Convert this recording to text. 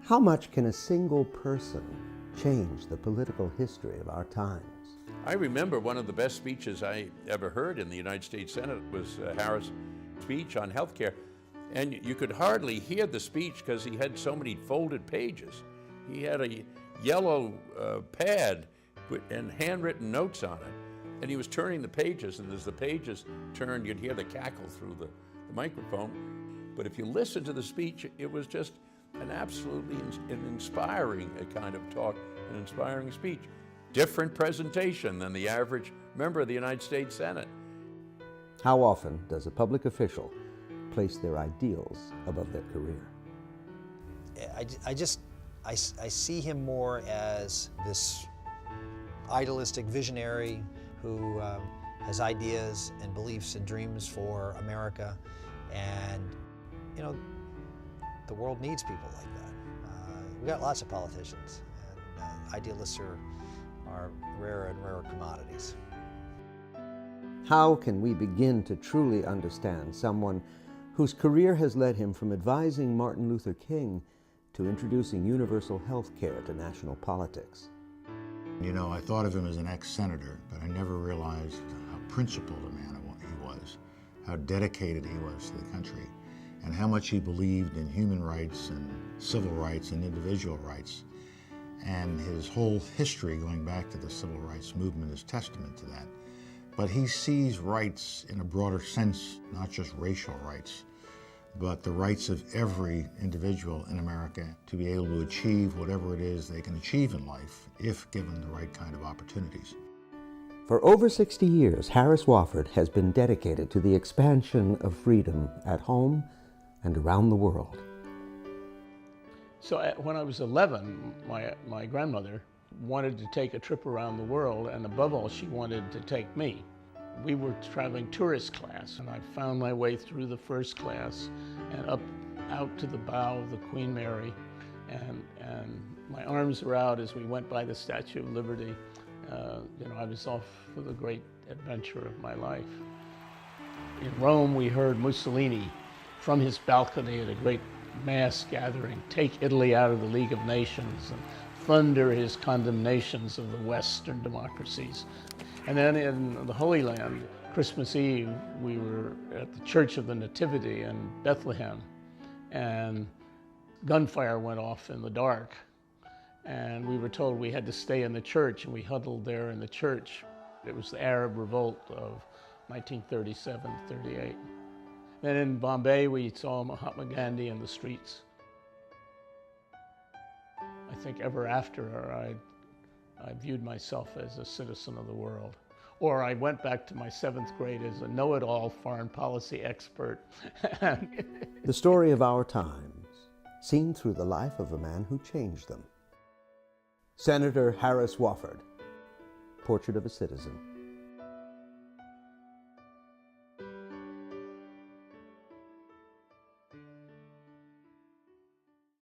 How much can a single person change the political history of our times? I remember one of the best speeches I ever heard in the United States Senate was Harris' speech on health care. And you could hardly hear the speech because he had so many folded pages. He had a yellow pad and handwritten notes on it. And he was turning the pages, and as the pages turned, you'd hear the cackle through the microphone. But if you listen to the speech, it was just an absolutely inspiring kind of talk, an inspiring speech. Different presentation than the average member of the United States Senate. How often does a public official place their ideals above their career? I see him more as this idealistic visionary who has ideas and beliefs and dreams for America, and you know, the world needs people like that. We've got lots of politicians, and idealists are rarer and rarer commodities. How can we begin to truly understand someone whose career has led him from advising Martin Luther King to introducing universal health care to national politics? You know, I thought of him as an ex-senator, but I never realized how principled a man he was, how dedicated he was to the country, and how much he believed in human rights and civil rights and individual rights. And his whole history going back to the civil rights movement is testament to that. But he sees rights in a broader sense, not just racial rights, but the rights of every individual in America to be able to achieve whatever it is they can achieve in life if given the right kind of opportunities. For over 60 years, Harris Wofford has been dedicated to the expansion of freedom at home and around the world. So when I was 11, my grandmother wanted to take a trip around the world, and above all, she wanted to take me. We were traveling tourist class, and I found my way through the first class and up out to the bow of the Queen Mary, and my arms were out as we went by the Statue of Liberty. I was off for the great adventure of my life. In Rome, we heard Mussolini from his balcony at a great mass gathering take Italy out of the League of Nations and thunder his condemnations of the Western democracies. And then in the Holy Land, Christmas Eve, we were at the Church of the Nativity in Bethlehem, and gunfire went off in the dark, and we were told we had to stay in the church, and we huddled there in the church. It was the Arab Revolt of 1937-38. Then in Bombay, we saw Mahatma Gandhi in the streets. I think ever after, I viewed myself as a citizen of the world. Or I went back to my 7th grade as a know-it-all foreign policy expert. The story of our times, seen through the life of a man who changed them. Senator Harris Wofford, Portrait of a Citizen.